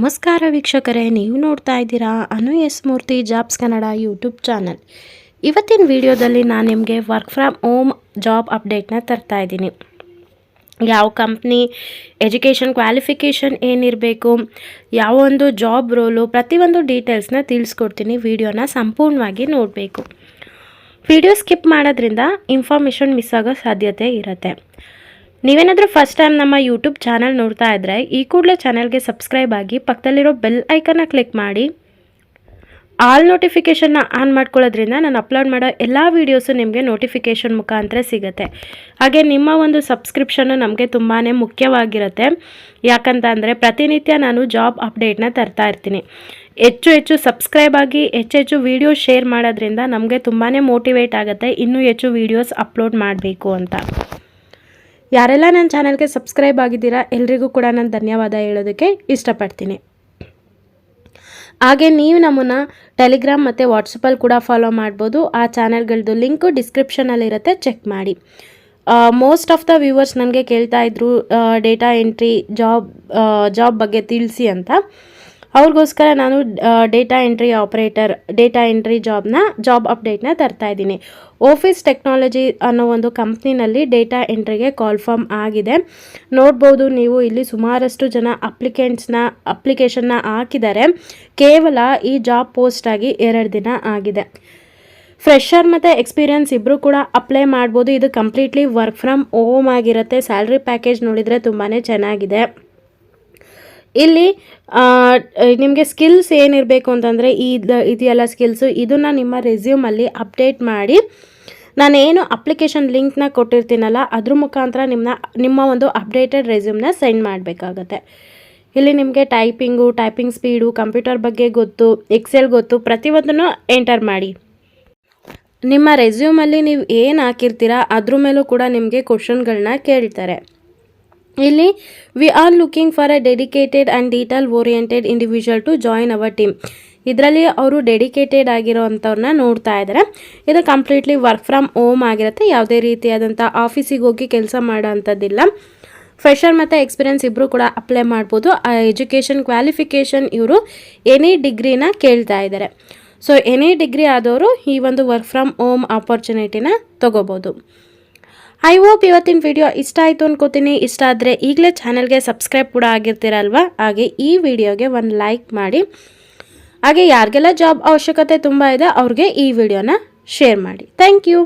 ನಮಸ್ಕಾರ ವೀಕ್ಷಕರೇ, ನೀವು ನೋಡ್ತಾ ಇದ್ದೀರಾ ಅನು ಎಸ್ ಮೂರ್ತಿ ಜಾಬ್ಸ್ ಕನ್ನಡ ಯೂಟ್ಯೂಬ್ ಚಾನಲ್. ಇವತ್ತಿನ ವಿಡಿಯೋದಲ್ಲಿ ನಾನು ನಿಮಗೆ ವರ್ಕ್ ಫ್ರಮ್ ಹೋಮ್ ಜಾಬ್ ಅಪ್ಡೇಟ್ನ ತರ್ತಾ ಇದ್ದೀನಿ. ಯಾವ ಕಂಪ್ನಿ, ಎಜುಕೇಷನ್ ಕ್ವಾಲಿಫಿಕೇಷನ್ ಏನಿರಬೇಕು, ಯಾವ ಒಂದು ಜಾಬ್ ರೋಲು, ಪ್ರತಿಯೊಂದು ಡೀಟೇಲ್ಸ್ನ ತಿಳಿಸ್ಕೊಡ್ತೀನಿ. ವಿಡಿಯೋನ ಸಂಪೂರ್ಣವಾಗಿ ನೋಡಬೇಕು. ವಿಡಿಯೋ ಸ್ಕಿಪ್ ಮಾಡೋದ್ರಿಂದ ಇನ್ಫಾರ್ಮೇಷನ್ ಮಿಸ್ ಆಗೋ ಸಾಧ್ಯತೆ ಇರುತ್ತೆ. ನೀವೇನಾದರೂ ಫಸ್ಟ್ ಟೈಮ್ ನಮ್ಮ ಯೂಟ್ಯೂಬ್ ಚಾನಲ್ ನೋಡ್ತಾ ಇದ್ದರೆ ಈ ಕೂಡಲೇ ಚಾನಲ್ಗೆ ಸಬ್ಸ್ಕ್ರೈಬ್ ಆಗಿ ಪಕ್ಕದಲ್ಲಿರೋ ಬೆಲ್ ಐಕನ್ನ ಕ್ಲಿಕ್ ಮಾಡಿ ಆಲ್ ನೋಟಿಫಿಕೇಷನ್ನ ಆನ್ ಮಾಡ್ಕೊಳ್ಳೋದ್ರಿಂದ ನಾನು ಅಪ್ಲೋಡ್ ಮಾಡೋ ಎಲ್ಲ ವೀಡಿಯೋಸು ನಿಮಗೆ ನೋಟಿಫಿಕೇಷನ್ ಮುಖಾಂತರ ಸಿಗುತ್ತೆ. ಹಾಗೆ ನಿಮ್ಮ ಒಂದು ಸಬ್ಸ್ಕ್ರಿಪ್ಷನ್ನು ನಮಗೆ ತುಂಬಾ ಮುಖ್ಯವಾಗಿರುತ್ತೆ. ಯಾಕಂತ ಅಂದರೆ ಪ್ರತಿನಿತ್ಯ ನಾನು ಜಾಬ್ ಅಪ್ಡೇಟ್ನ ತರ್ತಾ ಇರ್ತೀನಿ. ಹೆಚ್ಚು ಸಬ್ಸ್ಕ್ರೈಬ್ ಆಗಿ ಹೆಚ್ಚು ವೀಡಿಯೋ ಶೇರ್ ಮಾಡೋದ್ರಿಂದ ನಮಗೆ ತುಂಬಾ ಮೋಟಿವೇಟ್ ಆಗುತ್ತೆ ಇನ್ನೂ ಹೆಚ್ಚು ವೀಡಿಯೋಸ್ ಅಪ್ಲೋಡ್ ಮಾಡಬೇಕು ಅಂತ. ಯಾರೆಲ್ಲ ನನ್ನ ಚಾನಲ್ಗೆ ಸಬ್ಸ್ಕ್ರೈಬ್ ಆಗಿದ್ದೀರಾ ಎಲ್ರಿಗೂ ಕೂಡ ನಾನು ಧನ್ಯವಾದ ಹೇಳೋದಕ್ಕೆ ಇಷ್ಟಪಡ್ತೀನಿ. ಹಾಗೆ ನೀವು ನಮ್ಮನ್ನು ಟೆಲಿಗ್ರಾಮ್ ಮತ್ತು ವಾಟ್ಸಪ್ಪಲ್ಲಿ ಕೂಡ ಫಾಲೋ ಮಾಡ್ಬೋದು. ಆ ಚಾನಲ್ಗಳದ್ದು ಲಿಂಕು ಡಿಸ್ಕ್ರಿಪ್ಷನಲ್ಲಿರುತ್ತೆ, ಚೆಕ್ ಮಾಡಿ. ಮೋಸ್ಟ್ ಆಫ್ ದ ವ್ಯೂವರ್ಸ್ ನನಗೆ ಕೇಳ್ತಾ ಇದ್ರು ಡೇಟಾ ಎಂಟ್ರಿ ಜಾಬ್ ಬಗ್ಗೆ ತಿಳಿಸಿ ಅಂತ. ಅವ್ರಿಗೋಸ್ಕರ ನಾನು data entry operator, data entry job ಅಪ್ಡೇಟ್ನ ತರ್ತಾ ಇದ್ದೀನಿ. ಆಫೀಸ್ ಟೆಕ್ನಾಲಜಿ ಅನ್ನೋ ಒಂದು ಕಂಪ್ನಿನಲ್ಲಿ ಡೇಟಾ ಎಂಟ್ರಿಗೆ ಕಾಲ್ ಫಾರ್ಮ್ ಆಗಿದೆ. ನೋಡ್ಬೋದು ನೀವು ಇಲ್ಲಿ ಸುಮಾರಷ್ಟು ಜನ ಅಪ್ಲಿಕೇಶನ್ನ ಹಾಕಿದ್ದಾರೆ. ಕೇವಲ ಈ ಜಾಬ್ ಪೋಸ್ಟಾಗಿ 2 ದಿನ ಆಗಿದೆ. ಫ್ರೆಷರ್ ಮತ್ತು ಎಕ್ಸ್ಪೀರಿಯನ್ಸ್ ಇಬ್ಬರು ಕೂಡ ಅಪ್ಲೈ ಮಾಡ್ಬೋದು. ಇದು ಕಂಪ್ಲೀಟ್ಲಿ ವರ್ಕ್ ಫ್ರಮ್ ಹೋಮ್ ಆಗಿರುತ್ತೆ. ಸ್ಯಾಲ್ರಿ ಪ್ಯಾಕೇಜ್ ನೋಡಿದರೆ ತುಂಬಾ ಚೆನ್ನಾಗಿದೆ. ಇಲ್ಲಿ ನಿಮಗೆ ಸ್ಕಿಲ್ಸ್ ಏನಿರಬೇಕು ಅಂತಂದರೆ ಇದೆಲ್ಲ ಸ್ಕಿಲ್ಸು, ಇದನ್ನು ನಿಮ್ಮ ರೆಸ್ಯೂಮಲ್ಲಿ ಅಪ್ಡೇಟ್ ಮಾಡಿ ನಾನೇನು ಅಪ್ಲಿಕೇಶನ್ ಲಿಂಕ್ನ ಕೊಟ್ಟಿರ್ತೀನಲ್ಲ ಅದ್ರ ಮುಖಾಂತರ ನಿಮ್ಮ ಒಂದು ಅಪ್ಡೇಟೆಡ್ ರೆಸ್ಯೂಮ್ನ ಸೆಂಡ್ ಮಾಡಬೇಕಾಗತ್ತೆ. ಇಲ್ಲಿ ನಿಮಗೆ ಟೈಪಿಂಗ್ ಸ್ಪೀಡು, ಕಂಪ್ಯೂಟರ್ ಬಗ್ಗೆ ಗೊತ್ತು, ಎಕ್ಸೆಲ್ ಗೊತ್ತು, ಪ್ರತಿಯೊಂದನ್ನು ಎಂಟರ್ ಮಾಡಿ. ನಿಮ್ಮ ರೆಸ್ಯೂಮಲ್ಲಿ ನೀವು ಏನು ಹಾಕಿರ್ತೀರಾ ಅದ್ರ ಮೇಲೂ ಕೂಡ ನಿಮಗೆ ಕ್ವಶನ್ಗಳನ್ನ ಕೇಳ್ತಾರೆ. ಇಲ್ಲಿ we are looking for a dedicated and detail oriented individual to join our team. ಇದರಲ್ಲಿ ಅವರು ಡೆಡಿಕೇಟೆಡ್ ಆಗಿರೋ ಅಂಥವ್ರನ್ನ ನೋಡ್ತಾ ಇದ್ದಾರೆ. ಇದು ಕಂಪ್ಲೀಟ್ಲಿ ವರ್ಕ್ ಫ್ರಮ್ ಹೋಮ್ ಆಗಿರುತ್ತೆ. ಯಾವುದೇ ರೀತಿಯಾದಂಥ ಆಫೀಸಿಗೆ ಹೋಗಿ ಕೆಲಸ ಮಾಡೋ ಅಂಥದ್ದಿಲ್ಲ. ಫ್ರೆಷರ್ ಮತ್ತು ಎಕ್ಸ್ಪೀರಿಯನ್ಸ್ ಇಬ್ಬರು ಕೂಡ ಅಪ್ಲೈ ಮಾಡ್ಬೋದು. ಎಜುಕೇಷನ್ ಕ್ವಾಲಿಫಿಕೇಷನ್ ಇವರು ಎನಿ ಡಿಗ್ರಿನ ಕೇಳ್ತಾ ಇದ್ದಾರೆ. ಸೊ ಎನಿ ಡಿಗ್ರಿ ಆದವರು ಈ ಒಂದು ವರ್ಕ್ ಫ್ರಮ್ ಹೋಮ್ ಆಪರ್ಚುನಿಟಿನ ತೊಗೋಬೋದು. ಐ ಹೋಪ್ ಇವತ್ತಿನ ವಿಡಿಯೋ ಇಷ್ಟ ಆಯಿತು ಅನ್ಕೋತೀನಿ. ಇಷ್ಟ ಆದರೆ ಈಗಲೇ ಚಾನಲ್ಗೆ ಸಬ್ಸ್ಕ್ರೈಬ್ ಕೂಡ ಆಗಿರ್ತೀರಲ್ವ. ಹಾಗೆ ಈ ವಿಡಿಯೋಗೆ ಒಂದು ಲೈಕ್ ಮಾಡಿ. ಹಾಗೆ ಯಾರಿಗೆಲ್ಲ ಜಾಬ್ ಅವಶ್ಯಕತೆ ತುಂಬ ಇದೆ ಅವ್ರಿಗೆ ಈ ವಿಡಿಯೋನ ಶೇರ್ ಮಾಡಿ. Thank you.